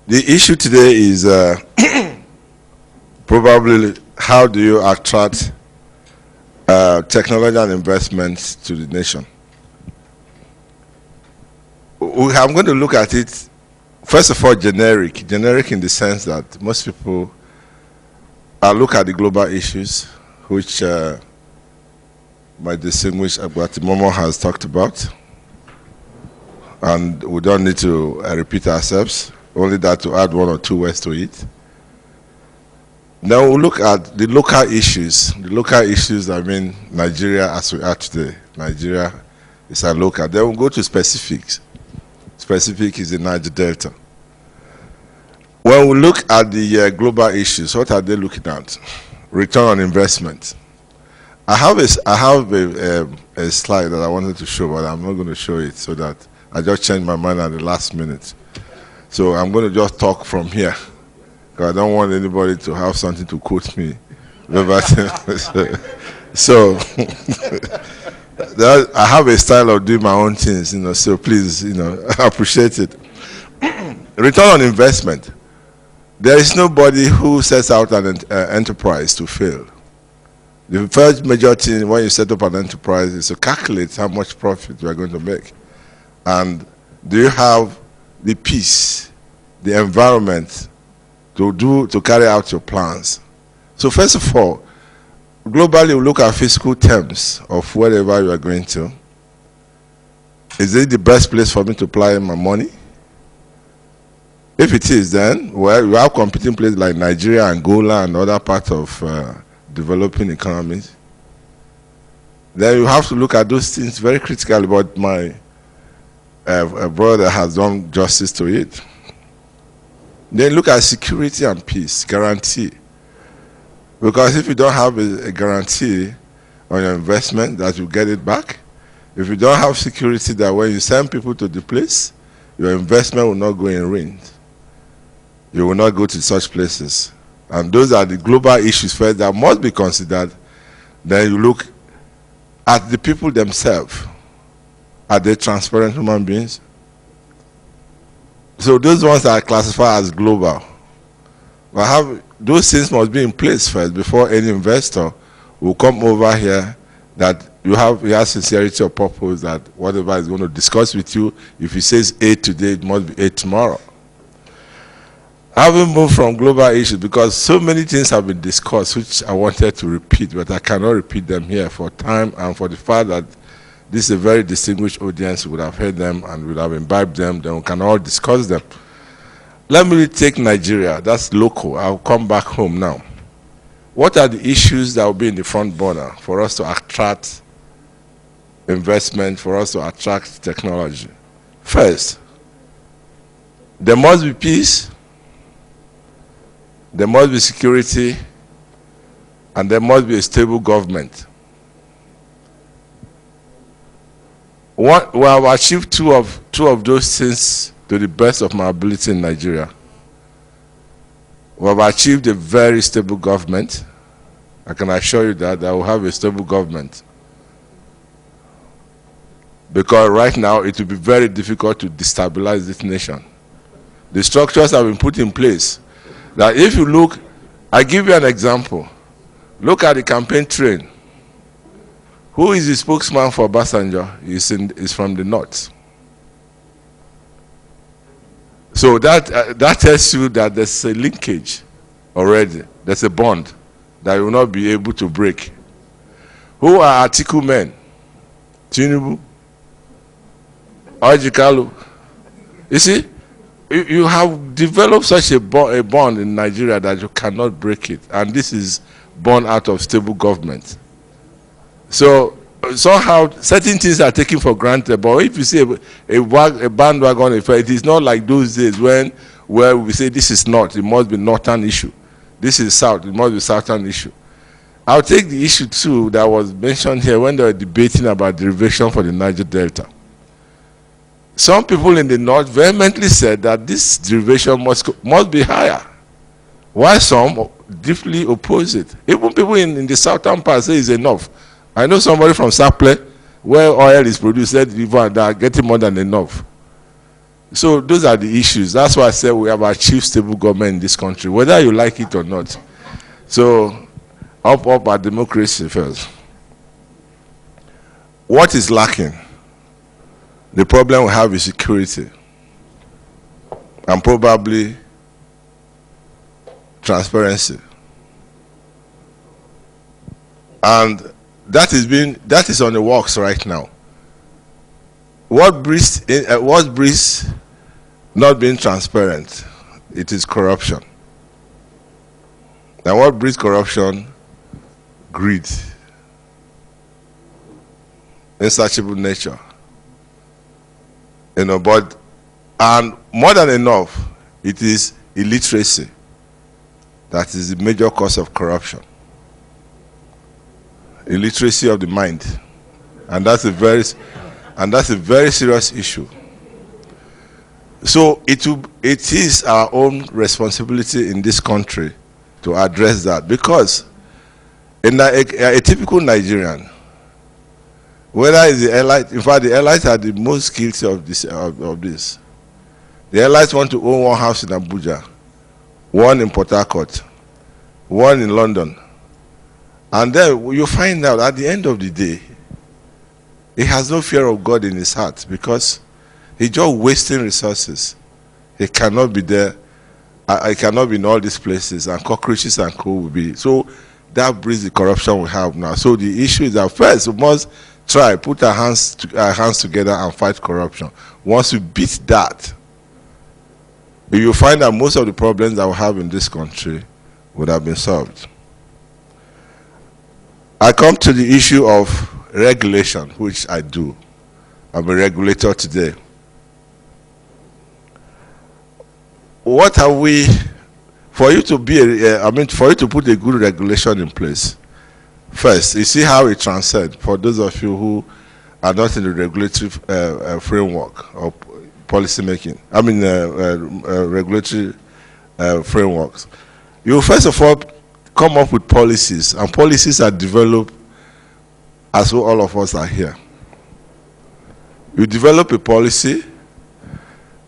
The issue today is probably how do you attract technology and investments to the nation. I'm going to look at it, first of all, generic in the sense that most people look at the global issues, which my distinguished Agbati Momo has talked about, and we don't need to repeat ourselves, only that to add one or two words to it. Now we'll look at the local issues. The local issues, I mean, Nigeria as we are today. Nigeria is a local. Then we'll go to specifics. Specific is the Niger Delta. When we look at the global issues, what are they looking at? Return on investment. I have a slide that I wanted to show, but I'm not going to show it so that I just changed my mind at the last minute. So I'm going to just talk from here, because I don't want anybody to have something to quote me. So I have a style of doing my own things, so please, I appreciate it. Return on investment. There is nobody who sets out an enterprise to fail. The first major thing when you set up an enterprise is to calculate how much profit you are going to make. And do you have the peace, the environment to carry out your plans? So first of all, globally we look at fiscal terms of wherever you are going to. Is it the best place for me to apply my money? If it is, then, well, you have competing places like Nigeria, Angola, and other parts of developing economies. Then you have to look at those things very critically, but my brother has done justice to it. Then look at security and peace, guarantee. Because if you don't have a guarantee on your investment that you get it back, if you don't have security that when you send people to the place, your investment will not go in ruins. You will not go to such places. And those are the global issues first that must be considered. Then you look at the people themselves. Are they transparent human beings? So those ones are classified as global. But those things must be in place first before any investor will come over here, that you have sincerity of purpose, that whatever is going to discuss with you, if he says A today, it must be A tomorrow. Having moved from global issues, because so many things have been discussed which I wanted to repeat, but I cannot repeat them here for time and for the fact that this is a very distinguished audience who would have heard them and would have imbibed them, then we can all discuss them. Let me take Nigeria, that's local. I'll come back home now. What are the issues that will be in the front burner for us to attract investment, for us to attract technology? First, there must be peace, there must be security, and there must be a stable government. We have achieved two of those things to the best of my ability in Nigeria. We have achieved a very stable government. I can assure you that I will have a stable government. Because right now it will be very difficult to destabilize this nation. The structures have been put in place. That if you look, I give you an example. Look at the campaign train. Who is the spokesman for Obasanjo? He's from the north. So that tells you that there's a linkage already. There's a bond that you will not be able to break. Who are Atiku men? Tinubu? Ojikalu? You see, you have developed such a bond in Nigeria that you cannot break it. And this is born out of stable government. So somehow certain things are taken for granted, but if you see a bandwagon effect, it is not like those days where we say this is north, it must be northern issue. This is south, it must be southern issue. I'll take the issue too that was mentioned here when they were debating about derivation for the Niger Delta. Some people in the north vehemently said that this derivation must be higher, while some deeply oppose it. Even people in the southern part say it's enough. I know somebody from Saple, where oil is produced, said they are getting more than enough. So those are the issues. That's why I said we have achieved stable government in this country, whether you like it or not. So up our democracy first. What is lacking? The problem we have is security and probably transparency. And that is on the works right now. What breeds not being transparent? It is corruption. And what breeds corruption? Greed. Insatiable nature. But and more than enough, it is illiteracy that is the major cause of corruption. Illiteracy of the mind, and that's a very serious issue. So it is our own responsibility in this country to address that, because in a typical Nigerian, whether it's the elite, in fact the elites are the most guilty of this. The elites want to own one house in Abuja, one in Port Harcourt, one in London. And then you find out at the end of the day, he has no fear of God in his heart, because he's just wasting resources. He cannot be there. I cannot be in all these places, and cockroaches and co will be. So that breeds the corruption we have now. So the issue is that first we must put our hands together and fight corruption. Once we beat that, you find that most of the problems that we have in this country would have been solved. I come to the issue of regulation, which I do. I'm a regulator today. What have we, for you to for you to put a good regulation in place? First, you see how it transcends. For those of you who are not in the regulatory framework or policy making, regulatory frameworks, you first of all come up with policies, and policies are developed as though all of us are here. You develop a policy,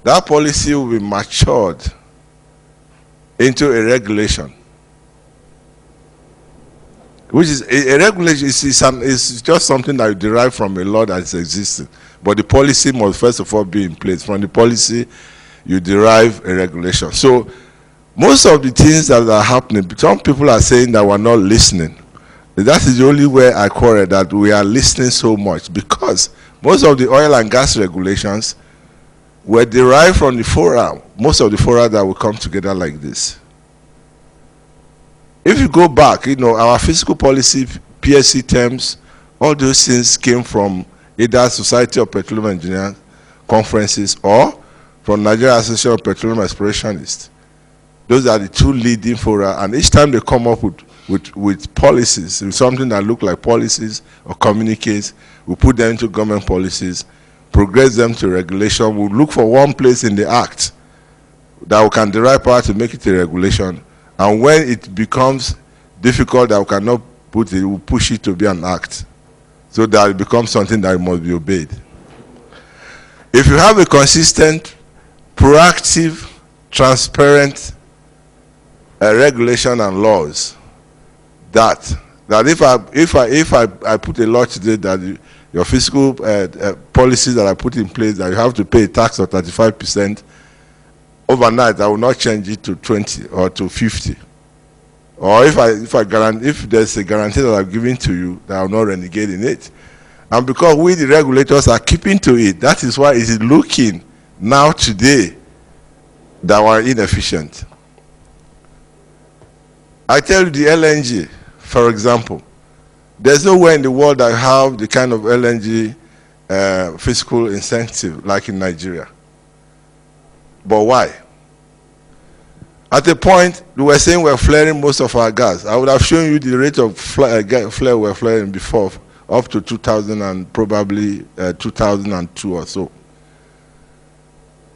that policy will be matured into a regulation, which is a regulation is just something that you derive from a law that is existing, but the policy must first of all be in place. From the policy, you derive a regulation. So most of the things that are happening, some people are saying that we're not listening. That is the only way I quarrel, that we are listening so much, because most of the oil and gas regulations were derived from the fora, most of the fora that will come together like this. If you go back, our fiscal policy, PSC terms, all those things came from either Society of Petroleum Engineers conferences or from Nigeria Association of Petroleum Explorationists. Those are the two leading fora, and each time they come up with policies, with something that look like policies or communiques, we put them into government policies, progress them to regulation. We look for one place in the act that we can derive power to make it a regulation, and when it becomes difficult that we cannot put it, we push it to be an act, so that it becomes something that must be obeyed. If you have a consistent, proactive, transparent regulation and laws, that if I put a law today that your fiscal policies that I put in place, that you have to pay a tax of 35%, overnight I will not change it to 20 or to 50. Or if there's a guarantee that I'm giving to you, that I will not renegade in it. And because we the regulators are keeping to it, that is why it is looking now today that we're inefficient. I tell you, the LNG, for example, there's nowhere in the world that have the kind of LNG fiscal incentive like in Nigeria. But why? At a point, we were saying we're flaring most of our gas. I would have shown you the rate of flare we're flaring before, up to 2000 and probably 2002 or so.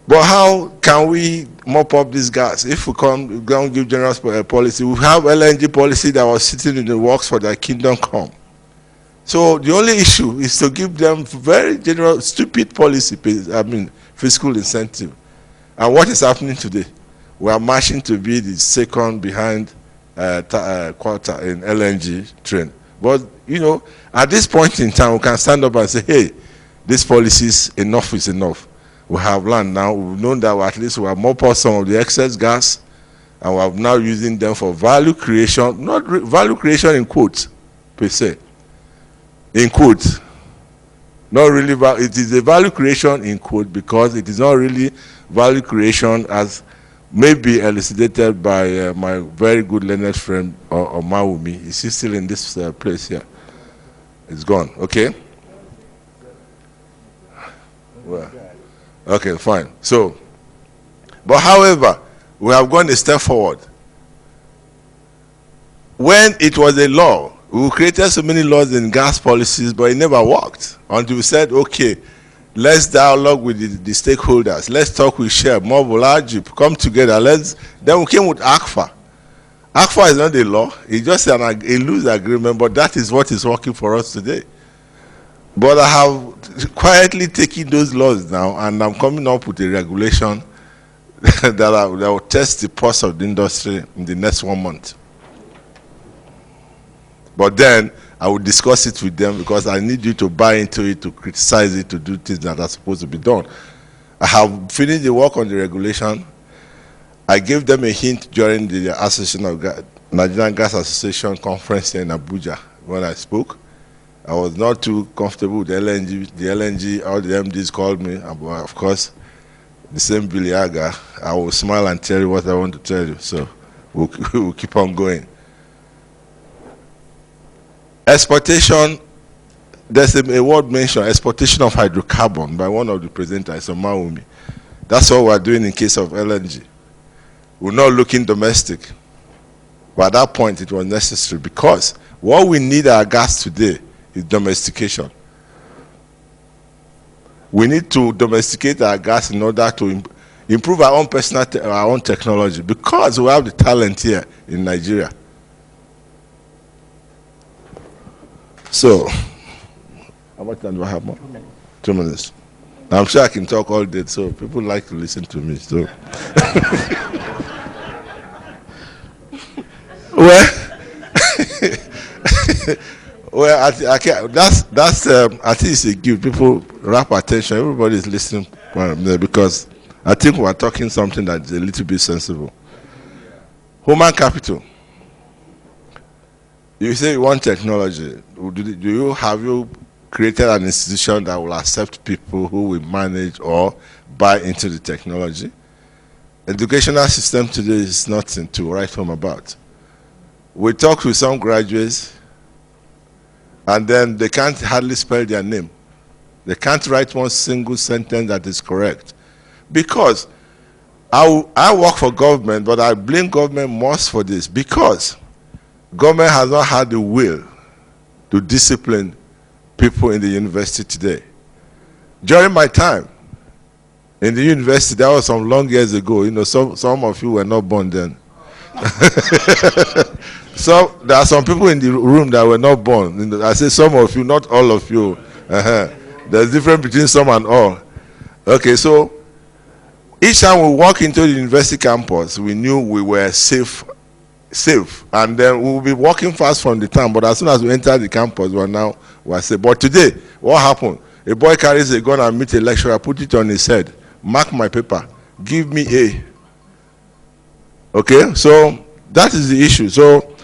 But how can we mop up this gas? If we don't give general policy, we have LNG policy that was sitting in the works for their kingdom come. So the only issue is to give them very general, stupid policy, fiscal incentive. And what is happening today? We are marching to be the second behind quarter in LNG train. But, you know, at this point in time, we can stand up and say, hey, these policies, enough is enough. We have learned now, we've known that at least we have more some of the excess gas, and we are now using them for value creation, not value creation in quotes, per se. In quotes. Not really, it is a value creation in quote because it is not really value creation as may be elucidated by my very good learned friend Maumi. Is he still in this place here? It's gone, okay? Well, okay, fine. So, but however, we have gone a step forward. When it was a law, we created so many laws in gas policies, but it never worked until we said, okay, let's dialogue with the stakeholders. Let's talk with Shell, Mobil, Ajip, come together. Then we came with ACFA. ACFA is not a law. It's just a loose agreement, but that is what is working for us today. But I have quietly taken those laws now, and I'm coming up with a regulation that will test the pulse of the industry in the next 1 month. But then I will discuss it with them because I need you to buy into it, to criticize it, to do things that are supposed to be done. I have finished the work on the regulation. I gave them a hint during the Association of Nigerian Gas Association conference here in Abuja when I spoke. I was not too comfortable with the LNG. The LNG, all the MDs called me, of course, the same Ubilly Agha. I will smile and tell you what I want to tell you. So we'll keep on going. Exportation, there's a word mentioned, exportation of hydrocarbon by one of the presenters, Maumi. That's what we're doing in case of LNG. We're not looking domestic. But at that point, it was necessary because what we need our gas today is domestication. We need to domesticate our gas in order to improve our own our own technology because we have the talent here in Nigeria. So, how much time do I have more? 2 minutes. I'm sure I can talk all day, so people like to listen to me. So, well, I can't, that's I think it's a gift. People wrap attention. Everybody is listening because I think we're talking something that's a little bit sensible. Human capital. You say you want technology. Have you created an institution that will accept people who will manage or buy into the technology? Educational system today is nothing to write home about. We talked with some graduates, and then they can't hardly spell their name. They can't write one single sentence that is correct. Because I work for government, but I blame government most for this. Because government has not had the will to discipline people in the university today. During my time in the university, that was some long years ago. You know, some of you were not born then. So there are some people in the room that were not born. I say some of you, not all of you. There's a difference between some and all. Okay, so each time we walk into the university campus, we knew we were safe, and then we will be walking fast from the town. But as soon as we enter the campus, we're safe. But today, what happened? A boy carries a gun and meets a lecturer, put it on his head, mark my paper, give me A. Okay, so that is the issue. So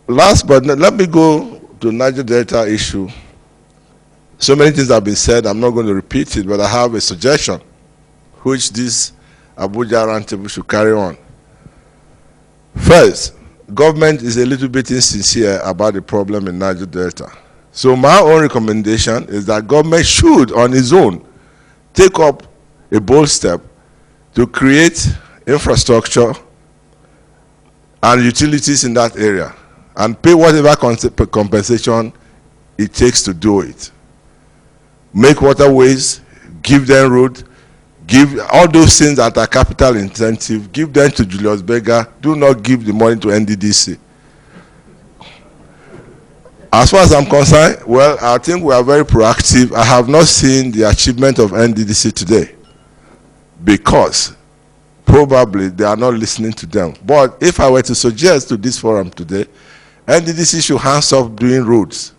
last but not, let me go to Niger Delta issue. So many things have been said. I'm not going to repeat it, but I have a suggestion, which this Abuja roundtable should carry on. First, government is a little bit insincere about the problem in Niger Delta. So my own recommendation is that government should, on its own, take up a bold step to create infrastructure and utilities in that area and pay whatever compensation it takes to do it. Make waterways, give them road, give all those things that are capital intensive, give them to Julius Berger. Do not give the money to NDDC. As far as I'm concerned, well, I think we are very proactive. I have not seen the achievement of NDDC today because probably they are not listening to them. But if I were to suggest to this forum today, NDDC should hands off doing roads.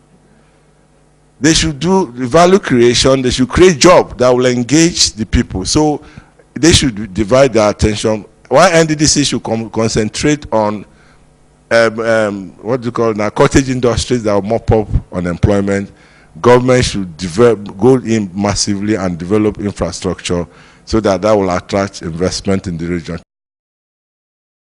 They should do the value creation. They should create jobs that will engage the people. So they should divide their attention. While NDDC should concentrate on what do you call now, cottage industries that will mop up unemployment. Government should go in massively and develop infrastructure so that will attract investment in the region.